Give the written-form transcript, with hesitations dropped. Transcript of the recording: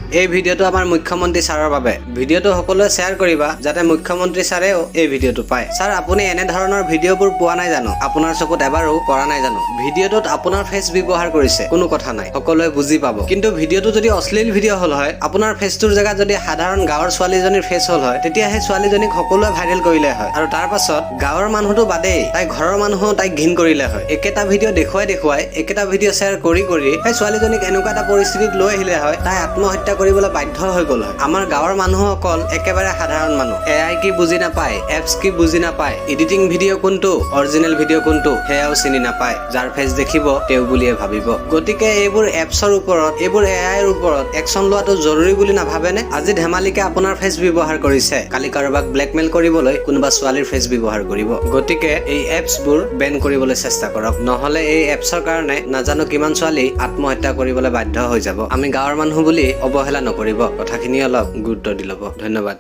এই ভিডিঅ'টো আমাৰ মুখ্যমন্ত্ৰী ছাৰৰ বাবে। ভিডিঅ'টো সকলোৱে শ্বেয়াৰ কৰিবা যাতে মুখ্যমন্ত্ৰী ছাৰেও এই ভিডিঅ'টো পায়। ছাৰ আপুনি এনে ধৰণৰ ভিডিঅ'বোৰ পোৱা নাই জানো? আপোনাৰ চকুত এবাৰো পৰা নাই জানো? ভিডিঅ'টোত আপোনাৰ ফেচ ব্যৱহাৰ কৰিছে, কোনো কথা নাই, সকলোৱে বুজি পাব। কিন্তু ভিডিঅ'টো যদি অশ্লীল ভিডিঅ' হ'ল হয়, আপোনাৰ ফেচটোৰ জেগাত যদি সাধাৰণ গাঁৱৰ ছোৱালীজনীৰ ফেচ হ'ল হয়, তেতিয়া সেই ছোৱালীজনীক সকলোৱে ভাইৰেল কৰিলে হয়। আৰু তাৰ পাছত গাঁৱৰ মানুহটো বাদেই, তাই ঘৰৰ মানুহো তাইক ঘিণ কৰিলে হয়। একেটা ভিডিঅ' দেখুৱাই একেটা ভিডিঅ' শ্বেয়াৰ কৰি সেই ছোৱালীজনীক এনেকুৱা এটা পৰিস্থিতিত লৈ আহিলে হয়, তাই আত্মহত্যা কৰিবলৈ বাধ্য হৈ গ'ল হয়। আমাৰ গাঁৱৰ মানুহ অকল একেবাৰে সাধাৰণ মানুহ। AI কি বুজি নাপায়, এপছ কি বুজি নাপায়, এডিটিং ভিডিঅ' কোনটো, অৰিজিনেল ভিডিঅ' কোনটো সেয়াও চিনি নাপায়। যাৰ ফেচ দেখিব তেওঁ বুলিয়ে ভাবিব। গতিকে এইবোৰ এপছৰ ওপৰত, এইবোৰ AIৰ ওপৰত একচন লোৱাটো জৰুৰী বুলি নাভাবেনে? আজি ধেমালিকে আপোনাৰ ফেচ ব্যৱহাৰ কৰিছে, কালি কাৰোবাক ব্লেকমেইল কৰিবলৈ কোনোবা ছোৱালীৰ ফেচ ব্যৱহাৰ কৰিব। গতিকে এই এপছবোৰ বেন কৰিবলৈ চেষ্টা কৰক, নহ'লে এই এপছৰ কাৰণে নাজানো কিমান ছোৱালী আত্মহত্যা কৰিবলৈ বাধ্য হৈ যাব। আমি গাঁৱৰ মানুহ বুলি অৱহেলা নকৰিব, কথাখিনি অলপ গুৰুত্ব দি ল'ব। ধন্যবাদ।